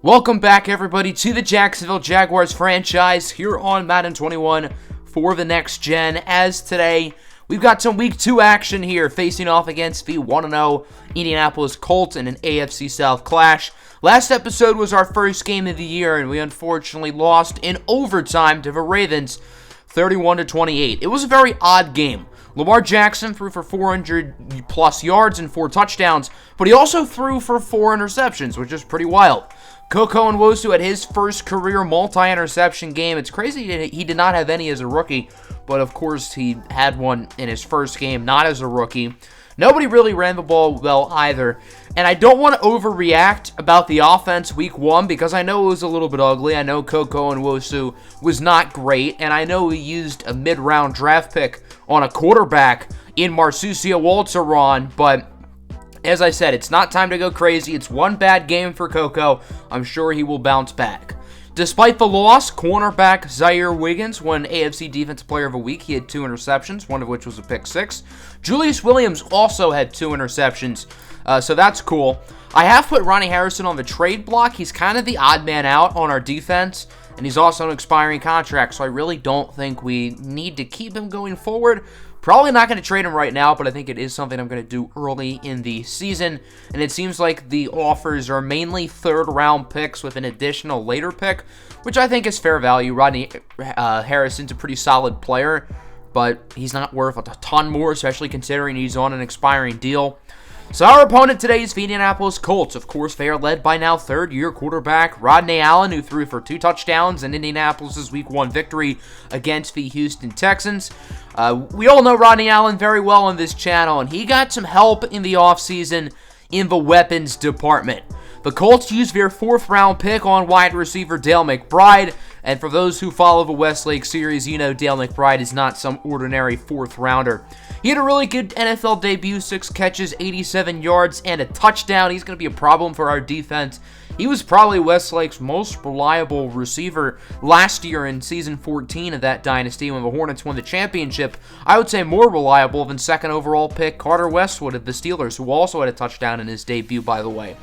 Welcome back, everybody, to the Jacksonville Jaguars franchise here on Madden 21 for the next gen. As today, we've got some Week 2 action here, facing off against the 1-0 Indianapolis Colts in an AFC South clash. Last episode was our first game of the year, and we unfortunately lost in overtime to the Ravens, 31-28. It was a very odd game. Lamar Jackson threw for 400-plus yards and 4 touchdowns, but he also threw for 4 interceptions, which is pretty wild. Coco Nwosu had his first career multi-interception game. It's crazy he did not have any as a rookie, but of course he had one in his first game, not as a rookie. Nobody really ran the ball well either, and I don't want to overreact about the offense Week 1 because I know it was a little bit ugly. I know Coco Nwosu was not great, and I know he used a mid-round draft pick on a quarterback in Marsucio Walteron, but as I said, it's not time to go crazy. It's one bad game for Coco. I'm sure he will bounce back. Despite the loss, cornerback Zaire Wiggins won AFC Defensive Player of the Week. He had 2 interceptions, one of which was a pick 6. Julius Williams also had 2 interceptions, so that's cool. I have put Ronnie Harrison on the trade block. He's kind of the odd man out on our defense, and he's also an expiring contract, so I really don't think we need to keep him going forward. Probably not going to trade him right now, but I think it is something I'm going to do early in the season. And it seems like the offers are mainly third-round picks with an additional later pick, which I think is fair value. Rodney Harrison's a pretty solid player, but he's not worth a ton more, especially considering he's on an expiring deal. So our opponent today is the Indianapolis Colts. Of course, they are led by now third-year quarterback Rodney Allen, who threw for 2 touchdowns in Indianapolis' Week 1 victory against the Houston Texans. We all know Rodney Allen very well on this channel, and he got some help in the offseason in the weapons department. The Colts used their 4th-round pick on wide receiver Dale McBride, and for those who follow the Westlake series, you know Dale McBride is not some ordinary 4th-rounder. He had a really good NFL debut, 6 catches, 87 yards, and a touchdown. He's going to be a problem for our defense. He was probably Westlake's most reliable receiver last year in Season 14 of that dynasty when the Hornets won the championship. I would say more reliable than 2nd overall pick Carter Westwood of the Steelers, who also had a touchdown in his debut, by the way.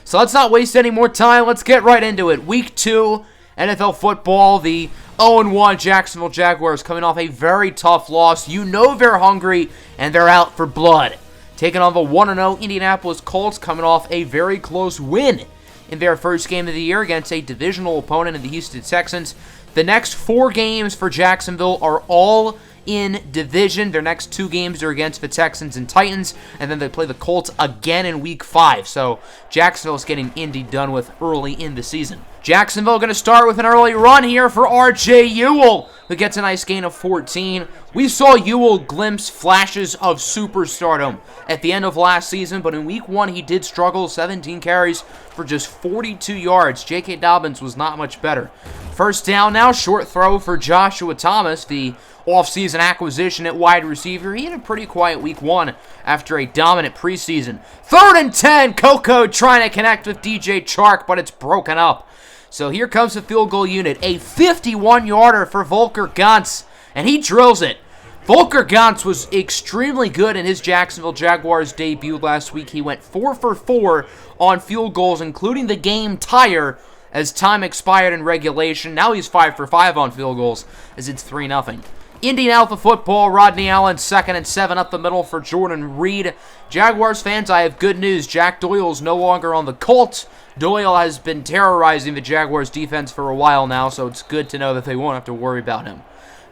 So let's not waste any more time. Let's get right into it. Week 2, NFL football, the 0-1 Jacksonville Jaguars coming off a very tough loss. You know they're hungry, and they're out for blood. Taking on the 1-0 Indianapolis Colts, coming off a very close win in their first game of the year against a divisional opponent in the Houston Texans. The next 4 games for Jacksonville are all in division. Their next 2 games are against the Texans and Titans, and then they play the Colts again in Week 5. So Jacksonville's getting Indy done with early in the season. Jacksonville going to start with an early run here for R.J. Ewell, who gets a nice gain of 14. We saw Ewell glimpse flashes of superstardom at the end of last season, but in Week 1 he did struggle, 17 carries for just 42 yards. J.K. Dobbins was not much better. First down now, short throw for Joshua Thomas, the offseason acquisition at wide receiver. He had a pretty quiet Week 1 after a dominant preseason. 3rd and 10, Coco trying to connect with DJ Chark, but it's broken up. So here comes the field goal unit, a 51-yarder for Volker Gantz, and he drills it. Volker Gantz was extremely good in his Jacksonville Jaguars debut last week. He went 4 for 4 on field goals, including the game tire as time expired in regulation. Now he's 5 for 5 on field goals as it's 3-0. Indianapolis football, Rodney Allen, 2nd and 7 up the middle for Jordan Reed. Jaguars fans, I have good news. Jack Doyle's no longer on the Colts. Doyle has been terrorizing the Jaguars defense for a while now, so it's good to know that they won't have to worry about him.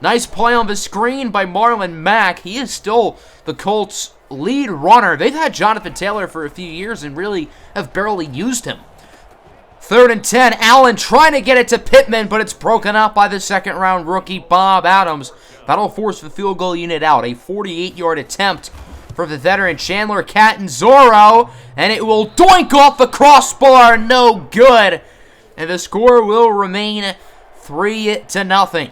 Nice play on the screen by Marlon Mack. He is still the Colts' lead runner. They've had Jonathan Taylor for a few years and really have barely used him. 3rd and 10, Allen trying to get it to Pittman, but it's broken up by the 2nd-round rookie Bob Adams. That'll force the field goal unit out. A 48-yard attempt for the veteran Chandler Catanzaro, and it will doink off the crossbar. No good. And the score will remain 3-0.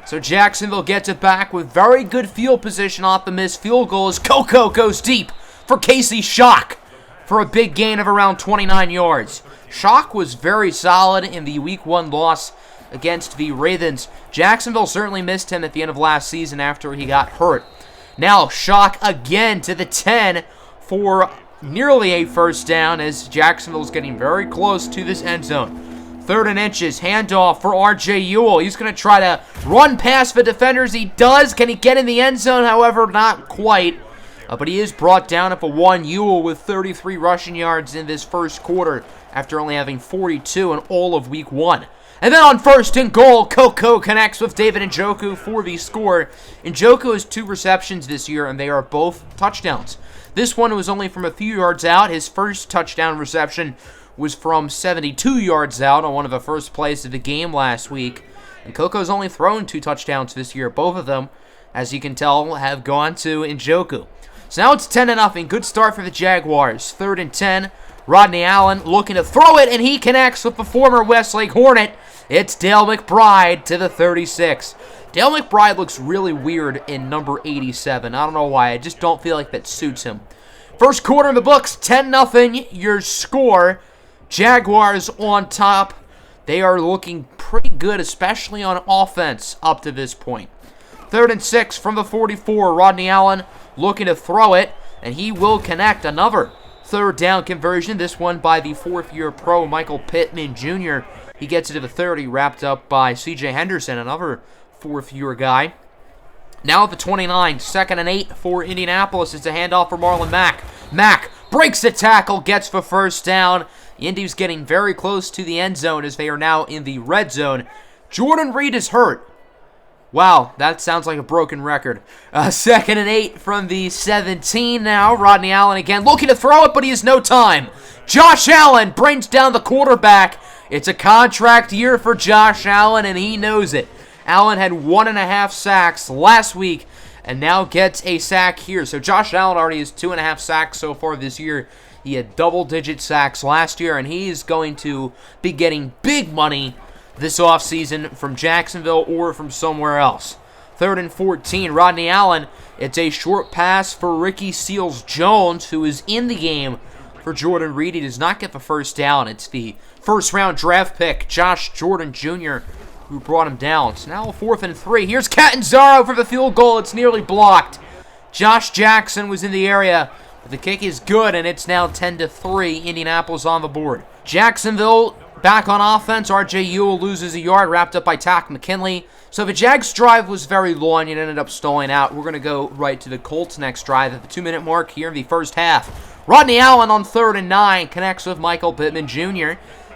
So Jacksonville gets it back with very good field position off the missed field goal as Coco goes deep for Casey Shock for a big gain of around 29 yards. Shock was very solid in the Week 1 loss against the Ravens. Jacksonville certainly missed him at the end of last season after he got hurt. Now Shock again to the 10 for nearly a first down as Jacksonville's getting very close to this end zone. 3rd and inches, handoff for R.J. Ewell. He's going to try to run past the defenders. He does. Can he get in the end zone? However, not quite. But he is brought down at the 1. Ewell with 33 rushing yards in this first quarter after only having 42 in all of week 1. And then on 1st and goal, Coco connects with David Njoku for the score. Njoku has 2 receptions this year, and they are both touchdowns. This one was only from a few yards out. His first touchdown reception was from 72 yards out on one of the first plays of the game last week. And Coco's only thrown 2 touchdowns this year. Both of them, as you can tell, have gone to Njoku. So now it's 10-0. Good start for the Jaguars. 3rd and 10. Rodney Allen looking to throw it, and he connects with the former Westlake Hornet. It's Dale McBride to the 36. Dale McBride looks really weird in number 87. I don't know why. I just don't feel like that suits him. First quarter in the books, 10-0. Your score. Jaguars on top. They are looking pretty good, especially on offense up to this point. 3rd and 6 from the 44. Rodney Allen looking to throw it, and he will connect. Another 3rd down conversion, this one by the 4th-year pro Michael Pittman Jr. He gets it to the 30, wrapped up by C.J. Henderson, another 4th-year guy. Now at the 29, 2nd and 8 for Indianapolis. It's a handoff for Marlon Mack. Mack breaks the tackle, gets the first down. The Indies getting very close to the end zone as they are now in the red zone. Jordan Reed is hurt. Wow, that sounds like a broken record. 2nd and 8 from the 17 now. Rodney Allen again looking to throw it, but he has no time. Josh Allen brings down the quarterback. It's a contract year for Josh Allen, and he knows it. Allen had 1.5 sacks last week, and now gets a sack here. So Josh Allen already has 2.5 sacks so far this year. He had double-digit sacks last year, and he's going to be getting big money this offseason from Jacksonville or from somewhere else. 3rd and 14, Rodney Allen. It's a short pass for Ricky Seals-Jones, who is in the game for Jordan Reed. He does not get the first down. It's the first-round draft pick, Josh Jordan Jr., who brought him down. It's now 4th and 3. Here's Catanzaro for the field goal. It's nearly blocked. Josh Jackson was in the area. But the kick is good, and it's now 10-3. Indianapolis on the board. Jacksonville back on offense. R.J. Ewell loses a yard, wrapped up by Tack McKinley. So the Jags' drive was very long. It ended up stalling out. We're going to go right to the Colts' next drive at the 2-minute mark here in the first half. Rodney Allen on 3rd and 9 connects with Michael Pittman Jr.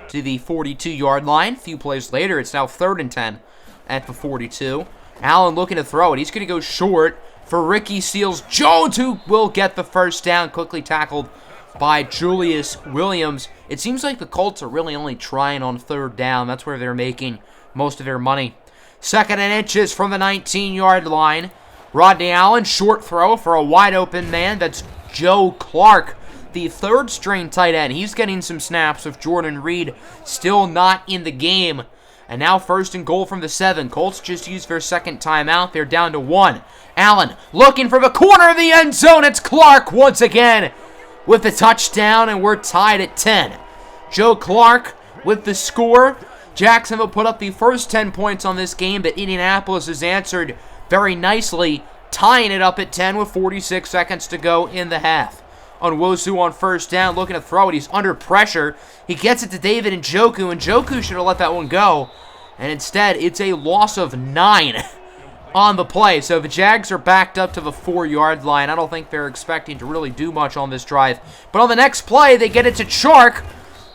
to the 42-yard line. A few plays later, it's now 3rd and 10 at the 42. Allen looking to throw it. He's going to go short for Ricky Seals-Jones, who will get the first down, quickly tackled by Julius Williams. It seems like the Colts are really only trying on 3rd down. That's where they're making most of their money. 2nd and inches from the 19-yard line. Rodney Allen, short throw for a wide-open man. That's Joe Clark, the 3rd-string tight end. He's getting some snaps with Jordan Reed still not in the game. And now 1st and goal from the 7. Colts just used their 2nd timeout. They're down to 1. Allen looking for the corner of the end zone. It's Clark once again with the touchdown, and we're tied at 10. Joe Clark with the score. Jacksonville put up the first 10 points on this game, but Indianapolis has answered very nicely, tying it up at 10 with 46 seconds to go in the half. Onwosu on 1st down, looking to throw it. He's under pressure. He gets it to David Njoku, and Njoku should have let that one go. And instead, it's a loss of 9 on the play. So the Jags are backed up to the 4-yard line. I don't think they're expecting to really do much on this drive. But on the next play, they get it to Chark,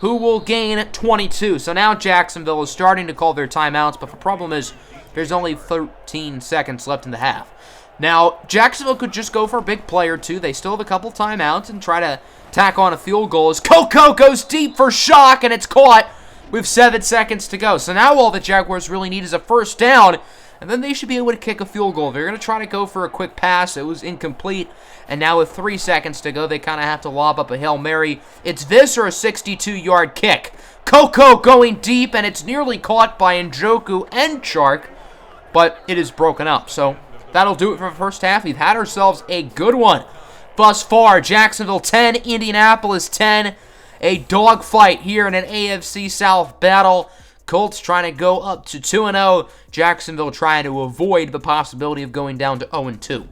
who will gain 22. So now Jacksonville is starting to call their timeouts, but the problem is there's only 13 seconds left in the half. Now, Jacksonville could just go for a big play or two. They still have a couple timeouts and try to tack on a field goal as Coco goes deep for shock, and it's caught with 7 seconds to go. So now all the Jaguars really need is a first down, and then they should be able to kick a field goal. They're going to try to go for a quick pass. It was incomplete, and now with 3 seconds to go, they kind of have to lob up a Hail Mary. It's this or a 62-yard kick. Coco going deep, and it's nearly caught by Njoku and Chark, but it is broken up. So that'll do it for the first half. We've had ourselves a good one thus far. Jacksonville 10, Indianapolis 10. A dogfight here in an AFC South battle. Colts trying to go up to 2-0. Jacksonville trying to avoid the possibility of going down to 0-2.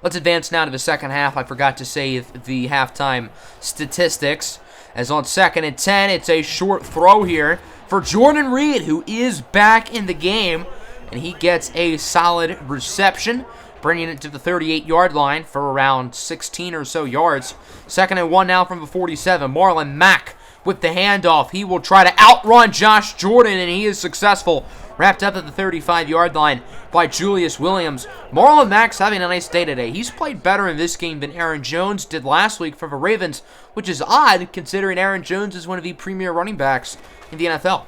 Let's advance now to the second half. I forgot to save the halftime statistics. As on 2nd and 10, it's a short throw here for Jordan Reed, who is back in the game, and he gets a solid reception, bringing it to the 38-yard line for around 16 or so yards. 2nd and 1 now from the 47. Marlon Mack with the handoff. He will try to outrun Josh Jordan, and he is successful. Wrapped up at the 35-yard line by Julius Williams. Marlon Mack's having a nice day today. He's played better in this game than Aaron Jones did last week for the Ravens, which is odd considering Aaron Jones is one of the premier running backs in the NFL.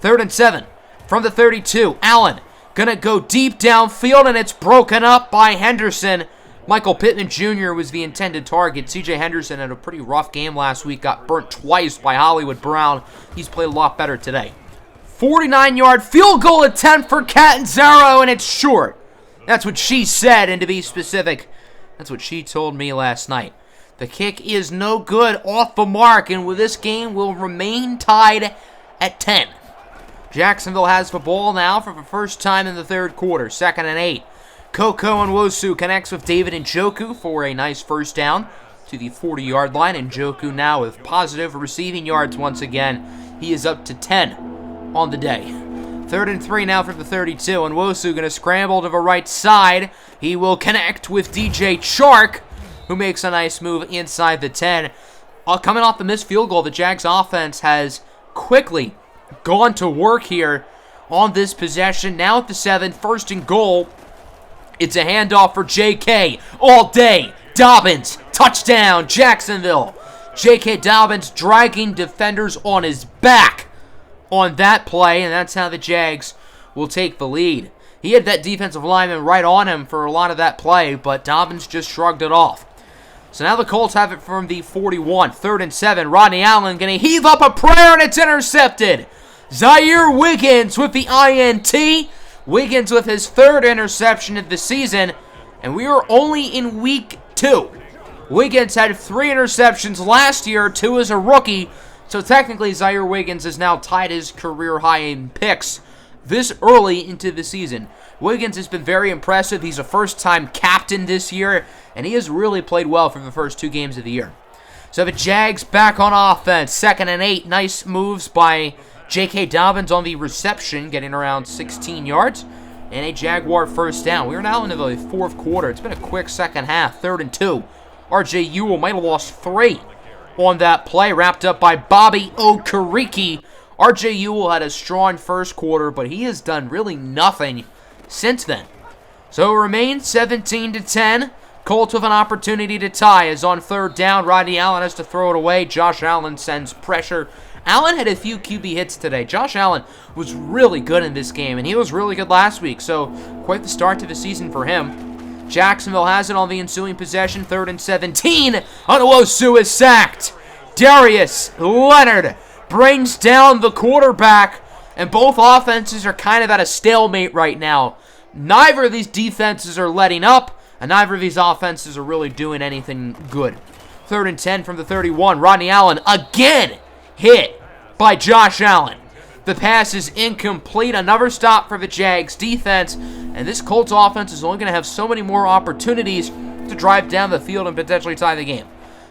3rd and 7 from the 32. Allen gonna go deep downfield, and it's broken up by Henderson. Michael Pittman Jr. was the intended target. C.J. Henderson had a pretty rough game last week. Got burnt twice by Hollywood Brown. He's played a lot better today. 49-yard field goal attempt for Catanzaro, and it's short. That's what she said, and to be specific, that's what she told me last night. The kick is no good, off the mark, and this game will remain tied at 10. Jacksonville has the ball now for the first time in the 3rd quarter. 2nd and 8. Koko Nwosu connects with David Njoku for a nice first down to the 40-yard line. Njoku now with positive receiving yards once again. He is up to 10 on the day. 3rd and 3 now from the 32. Nwosu going to scramble to the right side. He will connect with DJ Chark, who makes a nice move inside the 10. Coming off the missed field goal, the Jags offense has quickly gone to work here on this possession. Now at the 7, 1st and goal. It's a handoff for J.K. all day. Dobbins, touchdown, Jacksonville. J.K. Dobbins dragging defenders on his back on that play, and that's how the Jags will take the lead. He had that defensive lineman right on him for a lot of that play, but Dobbins just shrugged it off. So now the Colts have it from the 41. 3rd and 7. Rodney Allen going to heave up a prayer, and it's intercepted. Zaire Wiggins with the INT. Wiggins with his 3rd interception of the season, and we are only in week 2. Wiggins had 3 interceptions last year, 2 as a rookie, so technically Zaire Wiggins has now tied his career high in picks this early into the season. Wiggins has been very impressive. He's a first-time captain this year, and he has really played well for the first 2 games of the year. So the Jags back on offense. 2nd and 8. Nice moves by J.K. Dobbins on the reception, getting around 16 yards, and a Jaguar first down. We are now into the 4th quarter. It's been a quick second half. 3rd and 2. R.J. Ewell might have lost 3 on that play, wrapped up by Bobby Okereke. R.J. Ewell had a strong first quarter, but he has done really nothing since then. So it remains 17-10. Colts with an opportunity to tie as on 3rd down. Rodney Allen has to throw it away. Josh Allen sends pressure. Allen had a few QB hits today. Josh Allen was really good in this game, and he was really good last week, so quite the start to the season for him. Jacksonville has it on the ensuing possession. 3rd and 17. Nwosu is sacked. Darius Leonard brings down the quarterback, and both offenses are kind of at a stalemate right now. Neither of these defenses are letting up, and neither of these offenses are really doing anything good. 3rd and 10 from the 31. Rodney Allen again hit by Josh Allen. The pass is incomplete. Another stop for the Jags defense, and this Colts offense is only going to have so many more opportunities to drive down the field and potentially tie the game.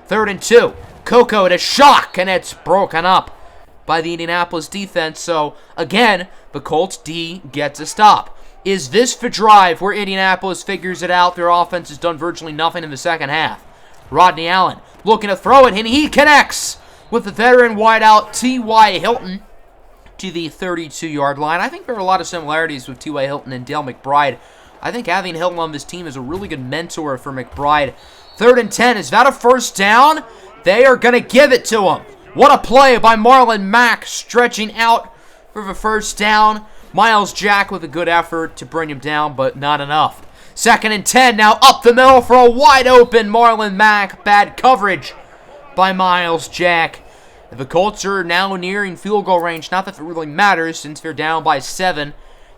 3rd and 2. Koko to shock, and it's broken up by the Indianapolis defense. So, again, the Colts D gets a stop. Is this the drive where Indianapolis figures it out? Their offense has done virtually nothing in the second half. Rodney Allen looking to throw it, and he connects with the veteran wideout T.Y. Hilton to the 32-yard line. I think there are a lot of similarities with T.Y. Hilton and Dale McBride. I think having Hilton on this team is a really good mentor for McBride. 3rd and 10. Is that a first down? They are going to give it to him. What a play by Marlon Mack, stretching out for the first down. Miles Jack with a good effort to bring him down, but not enough. 2nd and 10. Now up the middle for a wide open Marlon Mack. Bad coverage by Miles Jack. The Colts are now nearing field goal range. Not that it really matters since they're down by 7.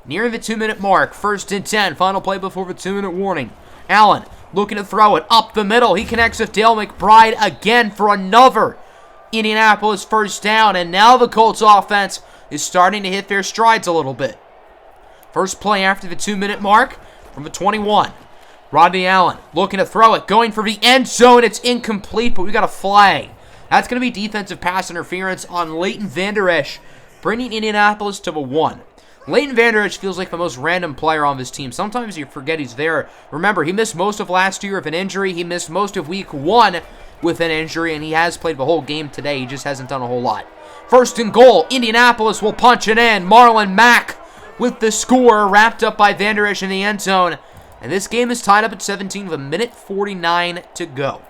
Nearing the 2-minute mark. 1st and 10. Final play before the 2-minute warning. Allen looking to throw it up the middle. He connects with Dale McBride again for another Indianapolis first down. And now the Colts offense is starting to hit their strides a little bit. First play after the 2-minute mark from the 21. Rodney Allen looking to throw it, going for the end zone. It's incomplete, but we got a flag. That's going to be defensive pass interference on Leighton Vander Esch bringing Indianapolis to a 1. Leighton Vander Esch feels like the most random player on this team. Sometimes you forget he's there. Remember, he missed most of last year with an injury. He missed most of week 1 with an injury, and he has played the whole game today. He just hasn't done a whole lot. First and goal, Indianapolis will punch it in. Marlon Mack with the score, wrapped up by Vander Esch in the end zone. And this game is tied up at 17 with 1:49 to go.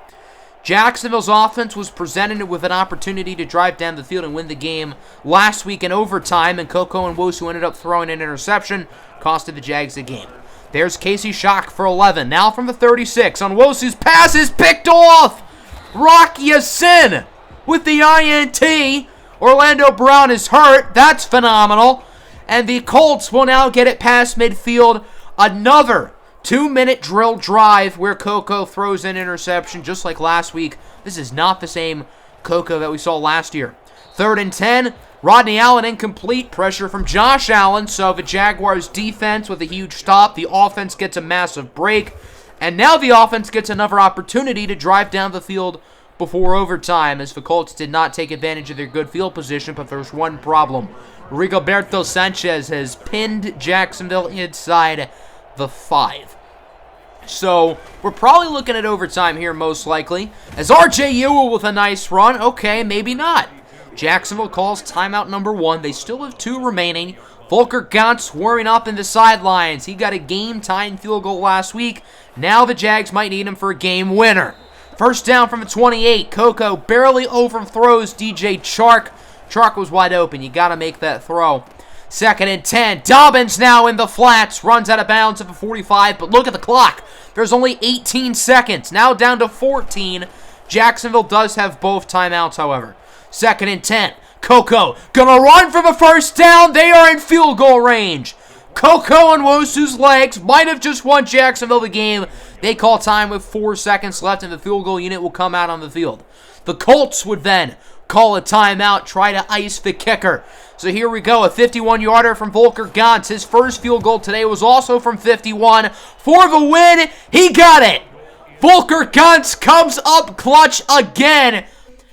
Jacksonville's offense was presented with an opportunity to drive down the field and win the game last week in overtime, and Coco Nwosu ended up throwing an interception, costed the Jags the game. There's Casey Shock for 11. Now from the 36. Nwosu's pass is picked off. Rock Ya-Sin with the INT. Orlando Brown is hurt. That's phenomenal. And the Colts will now get it past midfield. Another 2-minute drill drive where Coco throws an interception just like last week. This is not the same Coco that we saw last year. 3rd and 10. Rodney Allen incomplete. Pressure from Josh Allen. So the Jaguars defense with a huge stop. The offense gets a massive break. And now the offense gets another opportunity to drive down the field before overtime, as the Colts did not take advantage of their good field position, but there's one problem. Rigoberto Sanchez has pinned Jacksonville inside the 5. So we're probably looking at overtime here most likely, as R.J. Ewell with a nice run. Okay, maybe not. Jacksonville calls timeout number 1. They still have 2 remaining. Volker Gantz warming up in the sidelines. He got a game-tying field goal last week. Now the Jags might need him for a game winner. First down from the 28. Coco barely overthrows DJ Chark. Chark was wide open. You got to make that throw. 2nd and 10. Dobbins now in the flats. Runs out of bounds at the 45, but look at the clock. There's only 18 seconds. Now down to 14. Jacksonville does have both timeouts, however. 2nd and 10. Coco gonna run for the first down. They are in field goal range. Coco Nwosu's legs might have just won Jacksonville the game. They call time with 4 seconds left, and the field goal unit will come out on the field. The Colts would then call a timeout, try to ice the kicker. So here we go, a 51-yarder from Volker Gantz. His first field goal today was also from 51. For the win, he got it. Volker Gantz comes up clutch again,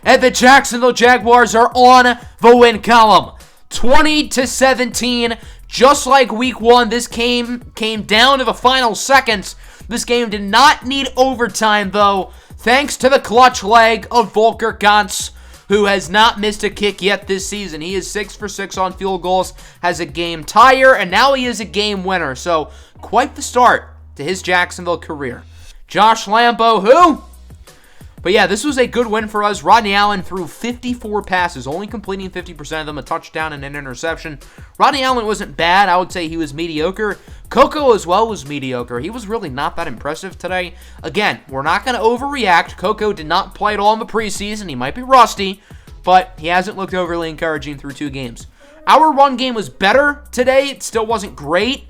and the Jacksonville Jaguars are on the win column. 20-17, just like week 1, this game came down to the final seconds. This game did not need overtime, though, thanks to the clutch leg of Volker Gantz, who has not missed a kick yet this season. He is 6 for 6 on field goals, has a game tire, and now he is a game winner. So, quite the start to his Jacksonville career. Josh Lambo, who? But yeah, this was a good win for us. Rodney Allen threw 54 passes, only completing 50% of them, a touchdown and an interception. Rodney Allen wasn't bad. I would say he was mediocre. Coco as well was mediocre. He was really not that impressive today. Again, we're not going to overreact. Coco did not play at all in the preseason. He might be rusty, but he hasn't looked overly encouraging through 2 games. Our run game was better today. It still wasn't great.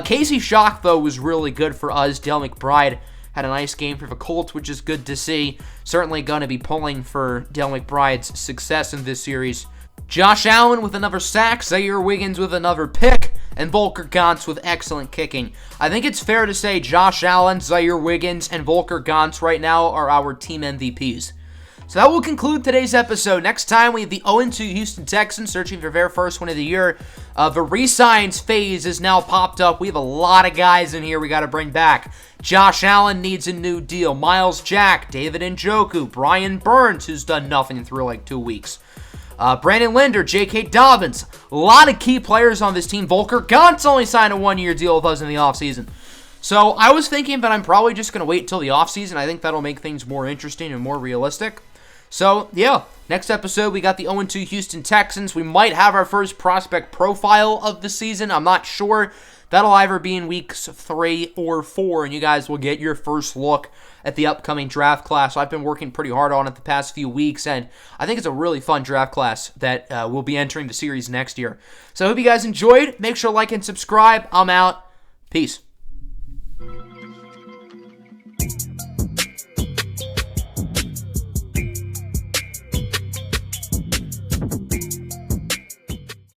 Casey Shock, though, was really good for us. Dale McBride had a nice game for the Colts, which is good to see. Certainly going to be pulling for Dale McBride's success in this series. Josh Allen with another sack, Zaire Wiggins with another pick, and Volker Gantz with excellent kicking. I think it's fair to say Josh Allen, Zaire Wiggins, and Volker Gantz right now are our team MVPs. So that will conclude today's episode. Next time, we have the 0-2 Houston Texans searching for their first win of the year. The re-signs phase is now popped up. We have a lot of guys in here we got to bring back. Josh Allen needs a new deal. Miles Jack, David Njoku, Brian Burns, who's done nothing through like 2 weeks. Brandon Linder, J.K. Dobbins. A lot of key players on this team. Volker Gantz only signed a 1-year deal with us in the offseason. So I was thinking that I'm probably just going to wait till the offseason. I think that'll make things more interesting and more realistic. So, yeah, next episode we got the 0-2 Houston Texans. We might have our first prospect profile of the season. I'm not sure. That'll either be in weeks 3 or 4, and you guys will get your first look at the upcoming draft class. I've been working pretty hard on it the past few weeks, and I think it's a really fun draft class that will be entering the series next year. So I hope you guys enjoyed. Make sure to like and subscribe. I'm out. Peace.